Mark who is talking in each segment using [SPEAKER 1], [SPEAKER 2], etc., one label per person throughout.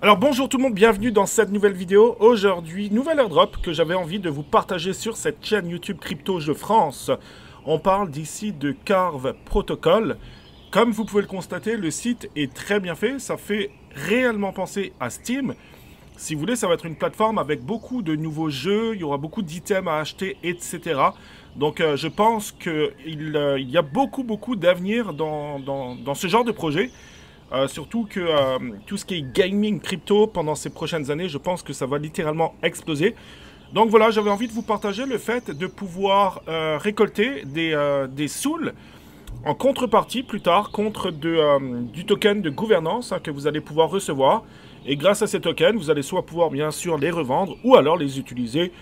[SPEAKER 1] Alors bonjour tout le monde, bienvenue dans cette nouvelle vidéo. Aujourd'hui, nouvelle airdrop que j'avais envie de vous partager sur cette chaîne YouTube Crypto Jeux France. On parle d'ici de Carve Protocol. Comme vous pouvez le constater, le site est très bien fait. Ça fait réellement penser à Steam. Si vous voulez, ça va être une plateforme avec beaucoup de nouveaux jeux. Il y aura beaucoup d'items à acheter, etc. Donc je pense qu'il y a beaucoup d'avenir dans ce genre de projet. Surtout que tout ce qui est gaming crypto pendant ces prochaines années, je pense que ça va littéralement exploser. Donc voilà, j'avais envie de vous partager le fait de pouvoir récolter des souls en contrepartie plus tard contre du token de gouvernance que vous allez pouvoir recevoir. Et grâce à ces tokens, vous allez soit pouvoir bien sûr les revendre ou alors les utiliser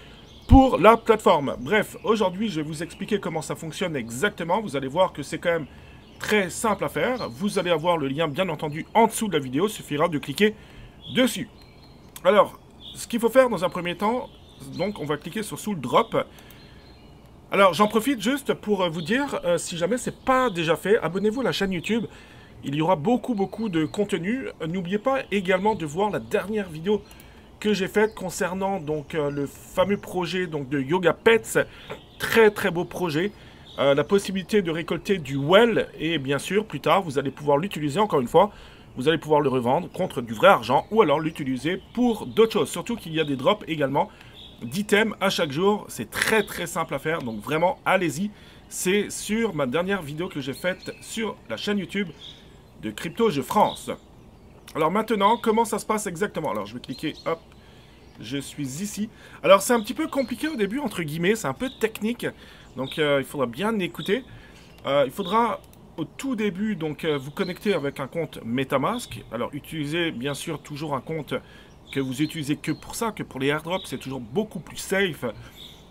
[SPEAKER 1] pour la plateforme. Bref, aujourd'hui je vais vous expliquer comment ça fonctionne exactement. Vous allez voir que c'est quand même très simple à faire. Vous allez avoir le lien bien entendu en dessous de la vidéo. Il suffira de cliquer dessus. Alors, ce qu'il faut faire dans un premier temps, donc on va cliquer sur Soul Drop. Alors j'en profite juste pour vous dire, si jamais c'est pas déjà fait, abonnez-vous à la chaîne YouTube. Il y aura beaucoup de contenu. N'oubliez pas également de voir la dernière vidéo que j'ai faite concernant donc le fameux projet donc de Yoga Pets. Très beau projet. La possibilité de récolter du well et bien sûr plus tard vous allez pouvoir l'utiliser encore une fois, vous allez pouvoir le revendre contre du vrai argent ou alors l'utiliser pour d'autres choses. Surtout qu'il y a des drops également d'items à chaque jour, c'est très simple à faire, donc vraiment allez-y. C'est sur ma dernière vidéo que j'ai faite sur la chaîne YouTube de Crypto Jeux France. Alors maintenant, comment ça se passe exactement? Alors je vais cliquer, hop, je suis ici. Alors c'est un petit peu compliqué au début, entre guillemets, c'est un peu technique. Donc il faudra bien écouter. Il faudra au tout début donc vous connecter avec un compte MetaMask. Alors utilisez bien sûr toujours un compte que vous utilisez que pour ça, que pour les airdrops, c'est toujours beaucoup plus safe.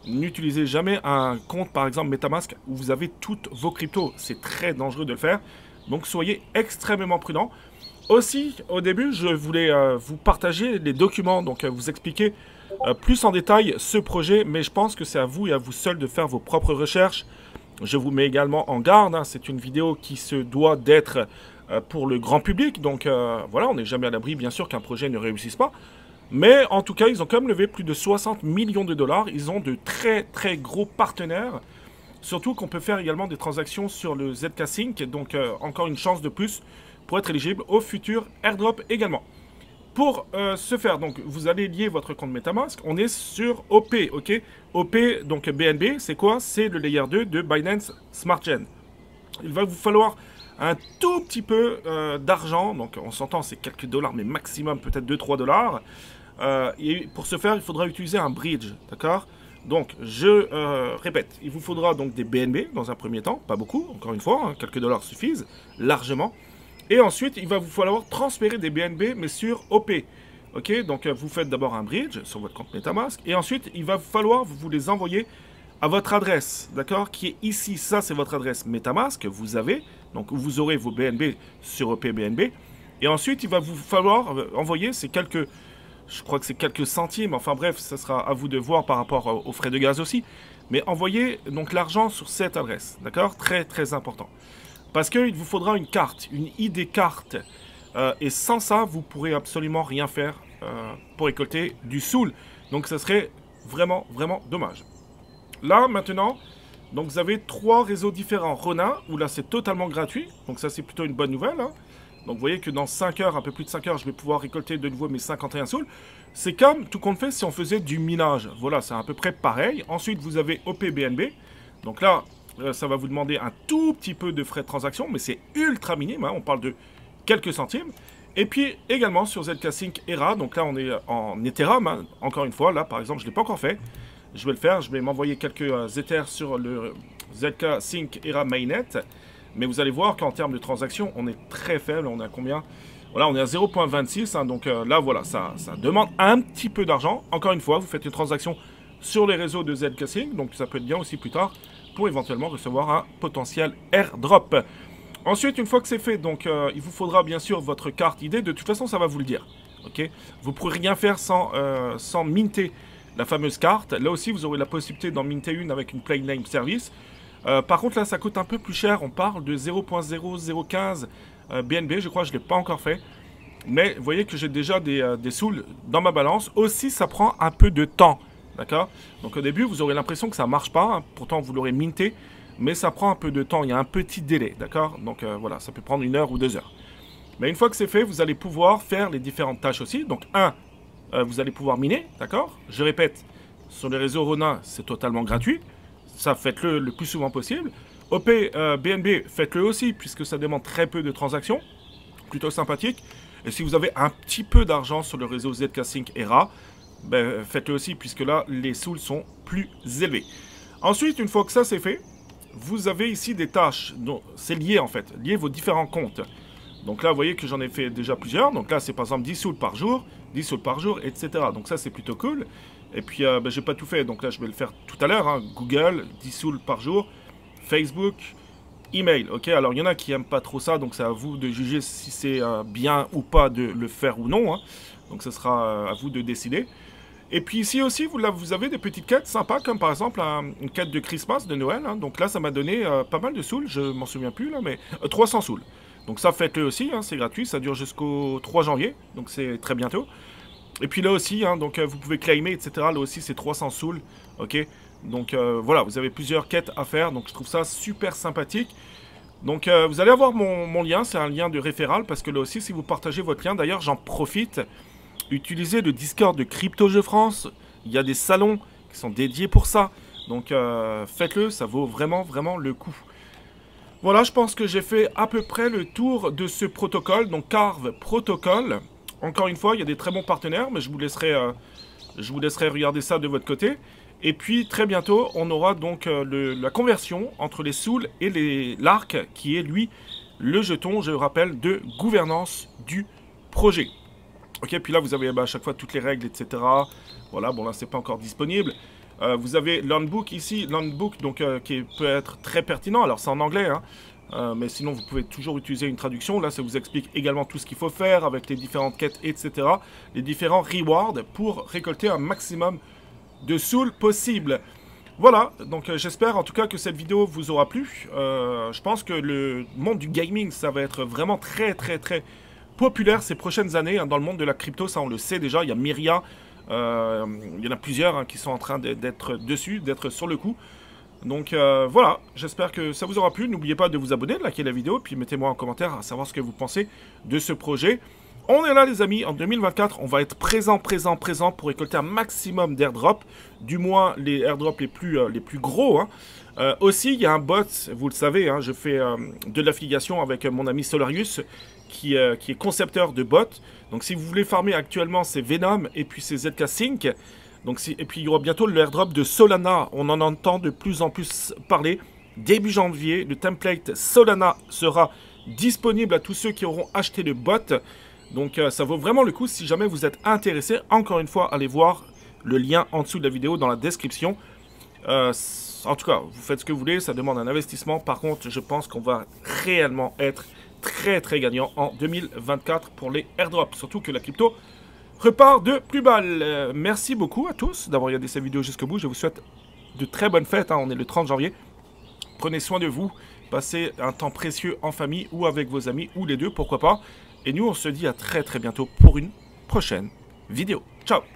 [SPEAKER 1] N'utilisez jamais un compte par exemple MetaMask où vous avez toutes vos cryptos. C'est très dangereux de le faire. Donc soyez extrêmement prudents. Aussi, au début, je voulais vous partager les documents, donc vous expliquer plus en détail ce projet, mais je pense que c'est à vous et à vous seul de faire vos propres recherches. Je vous mets également en garde, hein, c'est une vidéo qui se doit d'être pour le grand public, donc voilà, on n'est jamais à l'abri, bien sûr, qu'un projet ne réussisse pas. Mais en tout cas, ils ont quand même levé plus de 60 millions de dollars, ils ont de très gros partenaires. Surtout qu'on peut faire également des transactions sur le ZK Sync, donc encore une chance de plus pour être éligible au futur airdrop également. Pour ce faire, donc vous allez lier votre compte MetaMask. On est sur OP, ok? OP, donc BNB, c'est quoi? C'est le layer 2 de Binance Smart Chain. Il va vous falloir un tout petit peu d'argent, donc on s'entend, c'est quelques dollars, mais maximum peut-être 2-3 dollars. Et pour ce faire, il faudra utiliser un bridge, d'accord? Donc, je répète, il vous faudra donc des BNB dans un premier temps, pas beaucoup, encore une fois, hein, quelques dollars suffisent, largement. Et ensuite, il va vous falloir transférer des BNB, mais sur OP. Ok, donc vous faites d'abord un bridge sur votre compte MetaMask, et ensuite, il va falloir vous les envoyer à votre adresse, d'accord, qui est ici. Ça, c'est votre adresse MetaMask que vous avez, donc vous aurez vos BNB sur OP BNB. Et ensuite, il va vous falloir envoyer ces quelques... Je crois que c'est quelques centimes, enfin bref, ça sera à vous de voir par rapport aux frais de gaz aussi. Mais envoyez donc l'argent sur cette adresse, d'accord? Très important. Parce qu'il vous faudra une carte, une ID carte. Et sans ça, vous pourrez absolument rien faire pour récolter du soul. Donc ça serait vraiment dommage. Là, maintenant, donc vous avez 3 réseaux différents. Ronin, où là c'est totalement gratuit. Donc ça c'est plutôt une bonne nouvelle, hein. Donc vous voyez que dans 5 heures, un peu plus de 5 heures, je vais pouvoir récolter de nouveau mes 51 souls. C'est comme, tout compte fait, si on faisait du minage. Voilà, c'est à peu près pareil. Ensuite, vous avez OPBNB. Donc là, ça va vous demander un tout petit peu de frais de transaction, mais c'est ultra minime, hein, on parle de quelques centimes. Et puis également sur ZK Sync ERA, donc là on est en Ethereum, hein, encore une fois, là par exemple, je ne l'ai pas encore fait. Je vais le faire, je vais m'envoyer quelques Ethers sur le ZK Sync ERA Mainnet. Mais vous allez voir qu'en termes de transactions, on est très faible. On est à combien? Voilà, on est à 0.26. Hein, donc là, voilà, ça demande un petit peu d'argent. Encore une fois, vous faites une transaction sur les réseaux de ZK Sync. Donc ça peut être bien aussi plus tard pour éventuellement recevoir un potentiel airdrop. Ensuite, une fois que c'est fait, donc il vous faudra bien sûr votre carte ID. De toute façon, ça va vous le dire. Ok, vous ne pourrez rien faire sans minter la fameuse carte. Là aussi, vous aurez la possibilité d'en minter une avec une Plain Name Service. Par contre, là, ça coûte un peu plus cher. On parle de 0.0015 BNB. Je crois que je ne l'ai pas encore fait. Mais vous voyez que j'ai déjà des souls dans ma balance. Aussi, ça prend un peu de temps. D'accord? Donc au début, vous aurez l'impression que ça ne marche pas. Hein. Pourtant, vous l'aurez minté. Mais ça prend un peu de temps. Il y a un petit délai. D'accord? Donc voilà, ça peut prendre 1 heure ou 2 heures. Mais une fois que c'est fait, vous allez pouvoir faire les différentes tâches aussi. Donc vous allez pouvoir miner. D'accord? Je répète, sur les réseaux Ronin, c'est totalement gratuit. Ça, faites-le le plus souvent possible. OP, BNB, faites-le aussi, puisque ça demande très peu de transactions. Plutôt sympathique. Et si vous avez un petit peu d'argent sur le réseau ZK Sync ERA, ben, faites-le aussi, puisque là, les souls sont plus élevés. Ensuite, une fois que ça c'est fait, vous avez ici des tâches. C'est lié en fait, lié vos différents comptes. Donc là, vous voyez que j'en ai fait déjà plusieurs. Donc là, c'est par exemple 10 souls par jour, 10 souls par jour, etc. Donc ça, c'est plutôt cool. Et puis, ben, j'ai pas tout fait. Donc là, je vais le faire tout à l'heure. Hein. Google, 10 souls par jour. Facebook, email. Ok, alors il y en a qui aiment pas trop ça. Donc c'est à vous de juger si c'est bien ou pas de le faire ou non. Hein. Donc ce sera à vous de décider. Et puis ici aussi, vous avez des petites quêtes sympas, comme par exemple une quête de Christmas, de Noël. Hein. Donc là, ça m'a donné pas mal de souls. Je m'en souviens plus là, mais 300 souls. Donc ça, faites-le aussi, hein, c'est gratuit, ça dure jusqu'au 3 janvier, donc c'est très bientôt. Et puis là aussi, hein, donc vous pouvez claimer, etc. Là aussi, c'est 300 souls, ok. Donc voilà, vous avez plusieurs quêtes à faire, donc je trouve ça super sympathique. Donc vous allez avoir mon lien, c'est un lien de référal, parce que là aussi, si vous partagez votre lien, d'ailleurs, j'en profite, utilisez le Discord de Crypto Jeux France, il y a des salons qui sont dédiés pour ça. Donc faites-le, ça vaut vraiment, vraiment le coup. Voilà, je pense que j'ai fait à peu près le tour de ce protocole, donc Carve Protocol. Encore une fois, il y a des très bons partenaires, mais je vous laisserai regarder ça de votre côté. Et puis, très bientôt, on aura donc la conversion entre les souls et l'arc, qui est, lui, le jeton, je rappelle, de gouvernance du projet. Ok, puis là, vous avez à chaque fois toutes les règles, etc. Voilà, bon là, c'est pas encore disponible. Vous avez l'handbook ici, l'handbook donc qui peut être très pertinent. Alors c'est en anglais, hein, mais sinon vous pouvez toujours utiliser une traduction. Là, ça vous explique également tout ce qu'il faut faire avec les différentes quêtes, etc. Les différents rewards pour récolter un maximum de souls possible. Voilà, donc j'espère en tout cas que cette vidéo vous aura plu. Je pense que le monde du gaming, ça va être vraiment très populaire ces prochaines années. Hein, dans le monde de la crypto, ça on le sait déjà. Il y a Myria. Il y en a plusieurs hein, qui sont en train d'être dessus, d'être sur le coup. Donc voilà, j'espère que ça vous aura plu. N'oubliez pas de vous abonner, de liker la vidéo, puis mettez-moi en commentaire à savoir ce que vous pensez de ce projet. On est là les amis, en 2024, on va être présent pour récolter un maximum d'airdrops, du moins les airdrops les plus gros. Hein. Aussi, il y a un bot, vous le savez, hein, je fais de l'affiliation avec mon ami Solarius, qui est concepteur de bots. Donc si vous voulez farmer actuellement, c'est Venom et puis c'est ZK Sync. Donc, et puis il y aura bientôt le airdrop de Solana. On en entend de plus en plus parler. Début janvier, le template Solana sera disponible à tous ceux qui auront acheté le bot. Donc ça vaut vraiment le coup si jamais vous êtes intéressé. Encore une fois, allez voir le lien en dessous de la vidéo dans la description. En tout cas, vous faites ce que vous voulez, ça demande un investissement. Par contre, je pense qu'on va réellement être très gagnant en 2024 pour les airdrops. Surtout que la crypto repart de plus belle. Merci beaucoup à tous d'avoir regardé cette vidéo jusqu'au bout. Je vous souhaite de très bonnes fêtes. Hein. On est le 30 janvier. Prenez soin de vous. Passez un temps précieux en famille ou avec vos amis ou les deux, pourquoi pas. Et nous, on se dit à très bientôt pour une prochaine vidéo. Ciao!